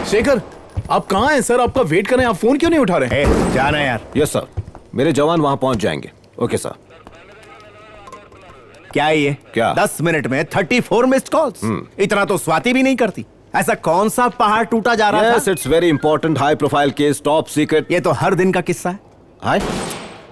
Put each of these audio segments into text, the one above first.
शेखर, आप कहाँ हैं सर? आपका वेट कर रहे हैं, आप फोन क्यों नहीं उठा रहे? जाना यार। यस सर, मेरे जवान वहां पहुंच जाएंगे। Okay sir. क्या है ये? क्या? 10 मिनट में 34 मिस्ड कॉल्स। इतना तो स्वाति भी नहीं करती। ऐसा कौन सा पहाड़ टूटा जा रहा yes, it's very important, high profile case, top secret. ये तो हर दिन का किस्सा है। हाय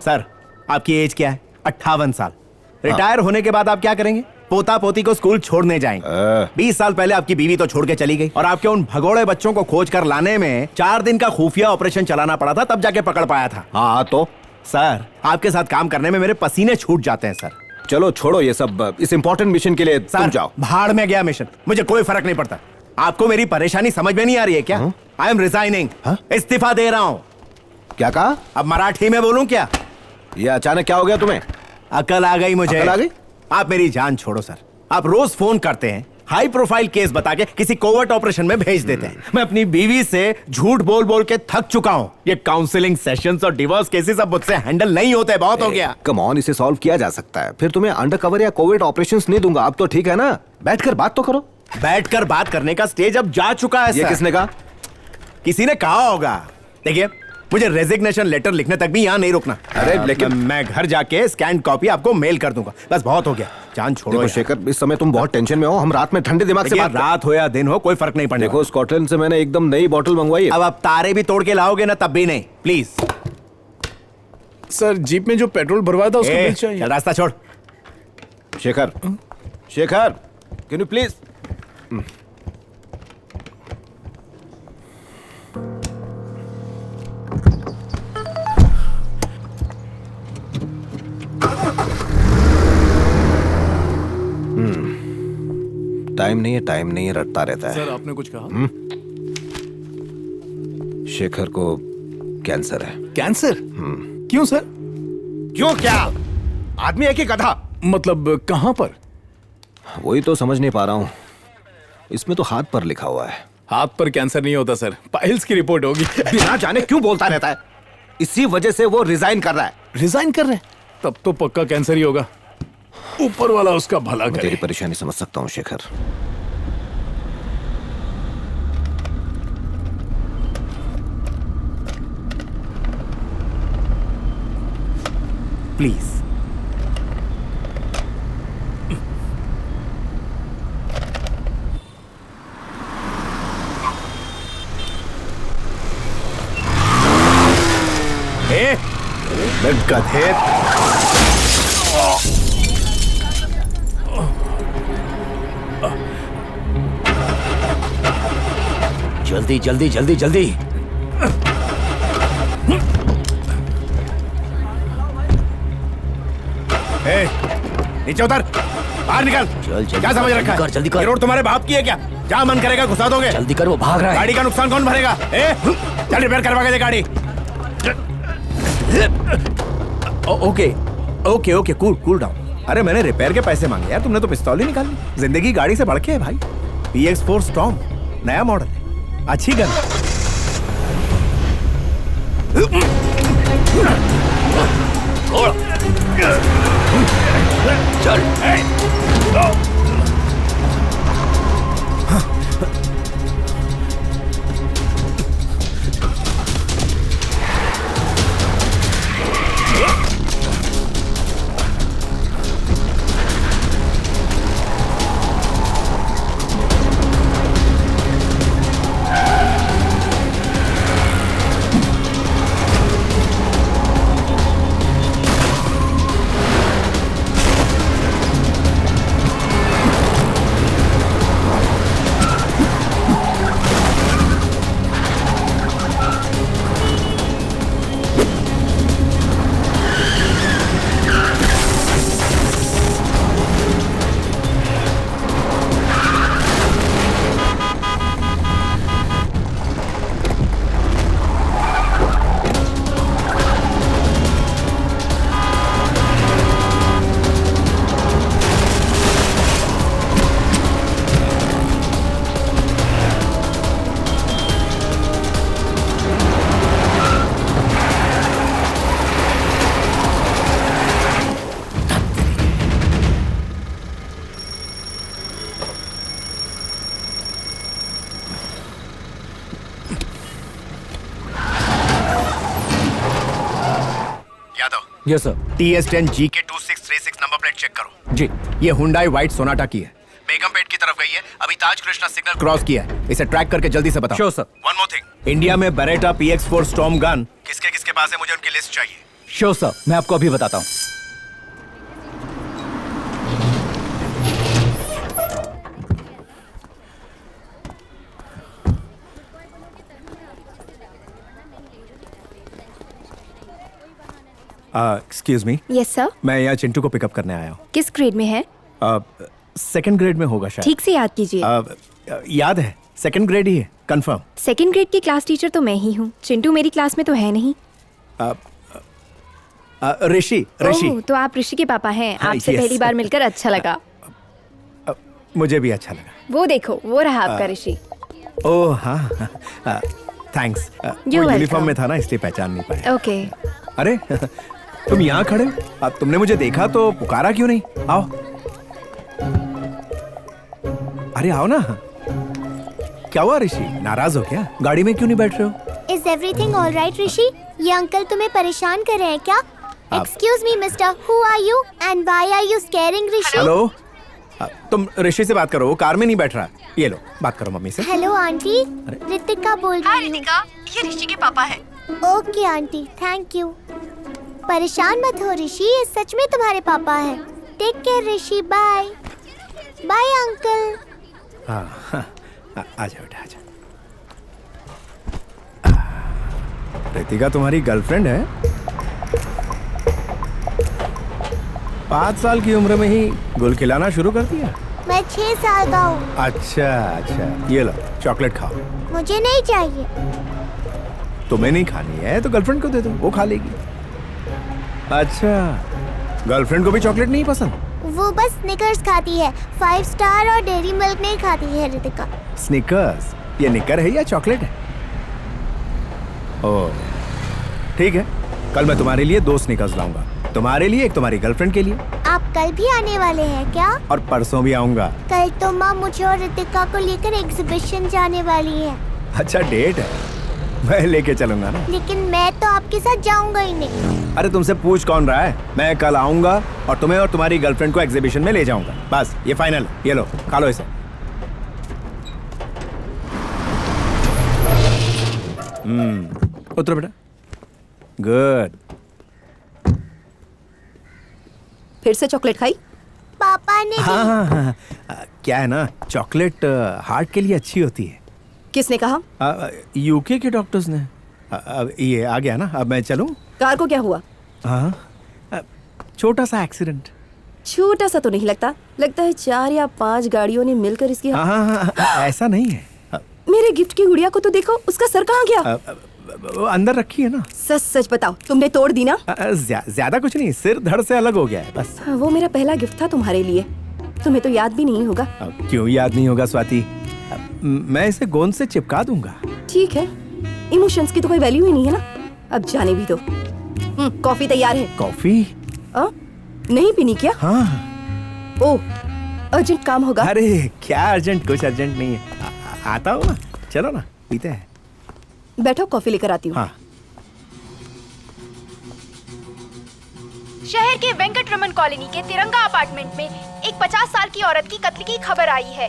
सर, आपकी एज क्या है? 58 साल। रिटायर होने के बाद आप क्या करेंगे? पोता पोती को स्कूल छोड़ने जाएंगे। 20 साल पहले आपकी बीवी तो छोड़ के चली गई और आपके उन भगोड़े बच्चों को खोज कर लाने में 4 दिन का खुफिया ऑपरेशन चलाना पड़ा था, तब जाके पकड़ पाया था। हाँ तो सर, आपके साथ काम करने में मेरे पसीने छूट जाते हैं सर। चलो छोड़ो ये सब, इस इंपॉर्टेंट मिशन के लिए तुम जाओ। भाड़ में गया मिशन, मुझे कोई फर्क नहीं पड़ता। आपको मेरी परेशानी समझ में नहीं आ रही है क्या? आई एम रिजाइनिंग, इस्तीफा दे रहा हूँ। क्या कहा? अब मराठी में बोलूं क्या? ये अचानक क्या हो गया तुम्हें? अकल आ गई मुझे। अकल आ गई? आप मेरी जान छोड़ो सर। आप रोज फोन करते हैं, हाई प्रोफाइल केस बता के किसी कोवर्ट ऑपरेशन में भेज देते हैं। मैं अपनी बीवी से झूठ बोल बोल के थक चुका हूँ। ये काउंसलिंग सेशंस और डिवोर्स केसेस अब मुझसे हैंडल नहीं होते, बहुत हो गया। कम ऑन, इसे सॉल्व किया जा सकता है। फिर तुम्हें अंडरकवर या कोविड ऑपरेशंस नहीं दूंगा। अब तो ठीक है ना? बैठकर बात तो करो। बैठकर बात करने का स्टेज अब जा चुका है ये सर। किसने कहा? किसी ने कहा होगा। देखिए, मुझे रेजिग्नेशन लेटर लिखने तक भी यहाँ नहीं रुकना। अरे लेकिन मैं घर जाके स्कैन कॉपी आपको मेल कर दूंगा। बस बहुत हो गया, जान छोड़ो देखो शेखर, इस समय तुम बहुत टेंशन में हो। हम रात में ठंडे दिमाग से बात रात हो या दिन हो, कोई फर्क नहीं पड़ने। देखो, स्कॉटलैंड से मैंने एकदम नई बोतल मंगवाई है। अब आप तारे भी तोड़ के लाओगे ना, तब भी नहीं, प्लीज। सर, जीप में जो पेट्रोल भरवाया था उसका बिल चाहिए। रास्ता छोड़। Shekhar, Shekhar, can you please? Time नहीं है, रटता रहता है। सर, आपने कुछ कहा? शेखर को कैंसर है। कैंसर? क्यों सर? क्यों क्या? आदमी है कि गधा? मतलब कहां पर? वही तो समझ नहीं पा रहा हूं। इसमें तो हाथ पर लिखा हुआ है। हाथ पर कैंसर नहीं होता सर, पाइल्स की रिपोर्ट होगी। बिना जाने क्यों बोलता रहता है? इसी वजह से वो रिजाइन कर रहा है। रिजाइन कर रहे हैं? तब तो पक्का कैंसर ही होगा। ऊपर वाला उसका भला करे। तेरी परेशानी समझ सकता हूँ शेखर। प्लीज। गधे। जल्दी जल्दी जल्दी जल्दी। नीचे उतर, बाहर निकल। चल क्या समझ रखा है? जल्दी कर। ये रोड तुम्हारे बाप की है क्या? जहाँ मन करेगा घुसा दोगे। जल्दी कर, वो भाग रहा है। गाड़ी का नुकसान कौन भरेगा? चल रिपेयर करवा के दे गाड़ी। Okay okay okay, cool cool down. अरे मैंने रिपेयर के पैसे मांगे यार, तुमने तो पिस्तौल ही निकाल ली। जिंदगी गाड़ी से बढ़ के है भाई। PX4 स्टॉर्म, नया मॉडल है, अच्छी गन। चल। Yes sir. TS10 GK2636 number plate check करो। जी। ये हुंडई व्हाइट सोनाटा की है, बेगमपेट की तरफ गई है, अभी ताज कृष्णा सिग्नल क्रॉस किया है। इसे ट्रैक करके जल्दी से बताओ। Sure sir. One more thing, India में बेरेटा PX4 स्टॉर्म गन किसके किसके पास है, मुझे उनकी लिस्ट चाहिए। श्योर सर, मैं आपको अभी बताता हूँ। Excuse me, yes sir. मैं यहाँ चिंटू को पिकअप करने आया हूँ। किस ग्रेड में है? सेकंड ग्रेड में होगा शायद। ठीक से याद कीजिए। याद है, सेकंड ग्रेड ही है, कंफर्म। सेकंड ग्रेड की क्लास टीचर तो मैं ही हूँ। चिंटू मेरी क्लास में तो है नहीं। ऋषि। ऋषि, ओह, तो आप ऋषि के पापा हैं। हाँ, आपसे yes. पहली बार मिलकर अच्छा लगा। मुझे भी अच्छा लगा। वो देखो, वो रहा आपका ऋषि। ओह हाँ, थैंक्स। वो welcome. यूनिफॉर्म में था ना, इसलिए पहचान नहीं पाया। ओके। अरे तुम यहाँ खड़े हो? अब तुमने मुझे देखा तो पुकारा क्यों नहीं? आओ, अरे आओ ना। क्या हुआ ऋषि, नाराज हो क्या? गाड़ी में क्यों नहीं बैठ रहे हो? Is everything all right, ऋषि? ये अंकल तुम्हें परेशान कर रहे हैं क्या? Excuse me, mister. Who are you? And why are you scaring Rishi? Hello, तुम ऋषि से बात करो, वो कार में नहीं बैठ रहा। ये लो, बात करो मम्मी से। हेलो आंटी, रितिका बोल रही हूँ। रितिका, ये ऋषि के पापा हैं। Okay aunty, thank you. परेशान मत हो ऋषि, ये सच में तुम्हारे पापा हैं। Take care Rishi, bye. Bye uncle. हाँ, आजा बेटा आजा। रितिका तुम्हारी गर्लफ्रेंड है? 5 साल की उम्र में ही गुल खिलाना शुरू कर दिया? मैं 6 साल का हूँ। अच्छा अच्छा, ये लो चॉकलेट खाओ। मुझे नहीं चाहिए। तुम्हें नहीं खानी है तो गर्लफ्रेंड को दे दो, वो खा लेगी। अच्छा, गर्लफ्रेंड को भी चॉकलेट नहीं पसंद? वो बस स्निकर्स खाती है, 5 स्टार और डेयरी मिल्क नहीं खाती है रितिका। स्निकर्स, ये निकर है या चॉकलेट है? ओह ठीक है, कल मैं तुम्हारे लिए 2 स्निकर्स लाऊंगा, तुम्हारे लिए, एक तुम्हारी गर्लफ्रेंड के लिए। आप कल भी आने वाले हैं क्या? और परसों भी आऊंगा। कल तो माँ मुझे और रितिका को लेकर एग्जीबिशन जाने वाली है। अच्छा डेट है, मैं लेके चलूंगा ना। लेकिन मैं तो आपके साथ जाऊंगा ही नहीं। अरे तुमसे पूछ कौन रहा है, मैं कल आऊंगा और तुम्हें और तुम्हारी गर्लफ्रेंड को एग्जीबिशन में ले जाऊंगा, बस ये फाइनल। ये लो खा लो इसे। उतरो बेटा। गुड। फिर से चॉकलेट खाई? पापा ने हाँ हाँ हाँ, क्या है ना, चॉकलेट हार्ट के लिए अच्छी होती है। किसने कहा? यूके के डॉक्टर्स ने। ये आ गया ना, अब मैं चलूं? कार को क्या हुआ? हाँ, छोटा सा एक्सीडेंट। छोटा सा तो नहीं लगता, लगता है 4 या 5 गाड़ियों ने मिलकर इसकी। हाँ हाँ हाँ, ऐसा नहीं है। मेरे गिफ्ट की गुड़िया को तो देखो, उसका सर कहाँ गया? वो अंदर रखी है ना। सच सच बताओ, तुमने तोड़ दी ना? ज्यादा कुछ नहीं, सिर धड़ से अलग हो गया है बस। वो मेरा पहला गिफ्ट था तुम्हारे लिए, तुम्हें तो याद भी नहीं होगा। क्यों याद नहीं होगा स्वाति, मैं इसे गोंद से चिपका दूंगा। ठीक है, इमोशंस की तो कोई वैल्यू ही नहीं है ना। अब जाने भी दो। कॉफी तैयार है। कॉफी? नहीं पीनी क्या? हाँ। ओह, अर्जेंट काम होगा। अरे क्या अर्जेंट, कुछ अर्जेंट नहीं है। आता हो ना, चलो ना पीते हैं। बैठो, कॉफी लेकर आती हूँ। हाँ। शहर के वेंकट रमन कॉलोनी के तिरंगा अपार्टमेंट में एक 50 साल की औरत की कत्ल की खबर आई है।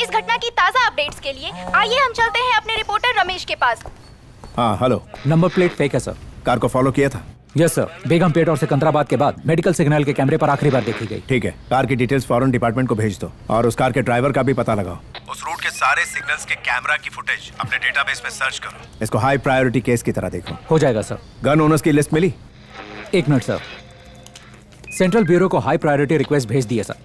इस घटना की ताज़ा अपडेट्स के लिए आइए हम चलते हैं अपने रिपोर्टर रमेश के पास। हाँ हेलो। नंबर प्लेट फेक है सर। कार को फॉलो किया था? यस सर, बेगमपेट और सिकंदराबाद के बाद मेडिकल सिग्नल के कैमरे पर आखिरी बार देखी गई। ठीक है, कार की डिटेल्स फौरन डिपार्टमेंट को भेज दो और उस कार के ड्राइवर का भी पता लगाओ। उस रूट के सारे सिग्नल्स के कैमरा की फुटेज अपने डेटाबेस में सर्च करो। इसको हाई प्रायोरिटी केस की तरह देखो। हो जाएगा सर। गन ओनर्स की लिस्ट मिली? 1 मिनट सर, सेंट्रल ब्यूरो को हाई प्रायोरिटी रिक्वेस्ट भेज दिए सर,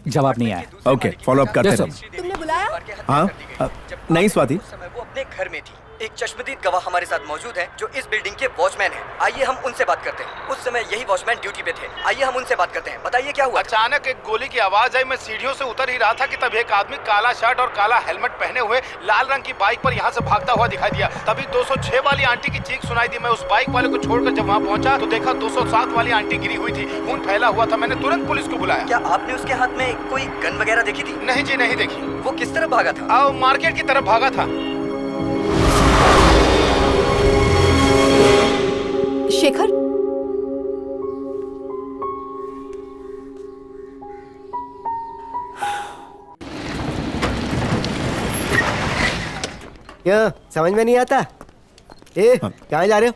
जवाब नहीं आया। ओके, फॉलो अप करते Yes, हैं। sir. तुमने बुलाया? हाँ, नहीं स्वाति। उस समय वो अपने घर में थी। एक चश्मदीद गवाह हमारे साथ मौजूद हैं जो इस बिल्डिंग के वॉचमैन हैं। आइए हम उनसे बात करते हैं। उस समय यही वॉचमैन ड्यूटी पे थे। आइए हम उनसे बात करते हैं। बताइए क्या हुआ? अचानक एक गोली की आवाज आई। मैं सीढ़ियों से उतर ही रहा था कि तब एक आदमी काला शर्ट और काला हेलमेट पहने हुए लाल रंग की बाइक पर यहाँ से भागता हुआ दिखाई दिया। तभी 206 वाली आंटी की चीख सुनाई दी। मैं उस बाइक वाले को छोड़कर जब वहाँ पहुंचा तो देखा 207 वाली आंटी गिरी हुई थी, खून फैला हुआ था। मैंने तुरंत पुलिस को बुलाया। क्या आपने उसके हाथ में कोई गन वगैरह देखी थी? नहीं जी, नहीं देखी। वो किस तरफ भागा था? मार्केट की तरफ भागा था। शेखर, क्यों समझ में नहीं आता? ए कहाँ जा रहे हो?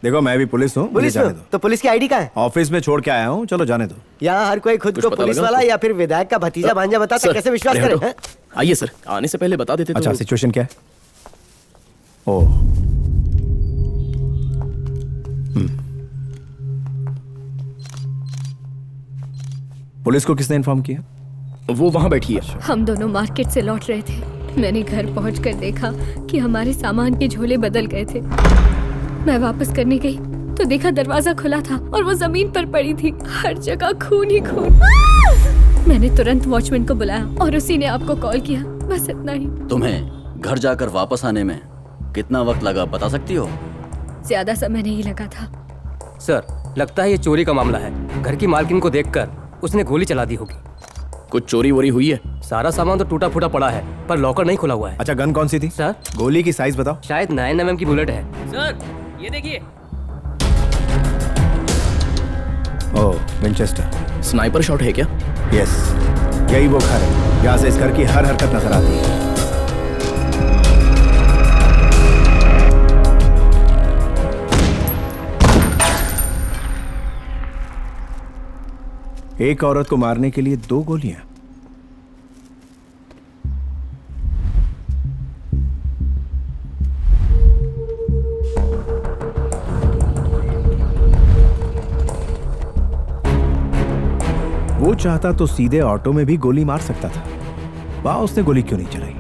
देखो मैं भी पुलिस हूँ, मुझे पुलिस जाने में? दो। तो पुलिस की आईडी कहाँ है? ऑफिस में छोड़ के आया हूँ, चलो जाने दो। यहाँ हर कोई खुद को पुलिस वाला या फिर विधायक का भतीजा भांजा बताता है, कैसे विश्वास करें? हैं? आइए सर, आने से पहले बता देते अच्छा तो। सिचुएशन क्या है? ओह पुलिस को किसने इन्फॉर्म किया? वो वहाँ बैठी है। हम दोनों मार्केट से लौट रहे थे। मैंने घर पहुंचकर देखा कि हमारे सामान के झोले बदल गए थे। मैं वापस करने गई तो देखा दरवाजा खुला था और वो जमीन पर पड़ी थी, हर जगह खून ही खून। मैंने तुरंत वॉचमैन को बुलाया और उसी ने आपको कॉल किया, बस इतना ही। तुम्हें घर जाकर वापस आने में कितना वक्त लगा बता सकती हो? ज्यादा समय नहीं लगा था। सर, लगता है ये चोरी का मामला है। घर की मालकिन को देखकर उसने गोली चला दी होगी। कुछ चोरी वोरी हुई है? सारा सामान तो टूटा फूटा पड़ा है, पर लॉकर नहीं खुला हुआ है। अच्छा गन कौन सी थी? सर, गोली की साइज बताओ। शायद 9 mm की बुलेट है। सर, ये देखिए। ओह विंचेस्टर। स्नाइपर शॉट है क्या? यस, यही वो घर है जहाँ से इस घर की हर हरकत नजर आती है। एक औरत को मारने के लिए 2 गोलियां। वो चाहता तो सीधे ऑटो में भी गोली मार सकता था। वाह, उसने गोली क्यों नहीं चलाई?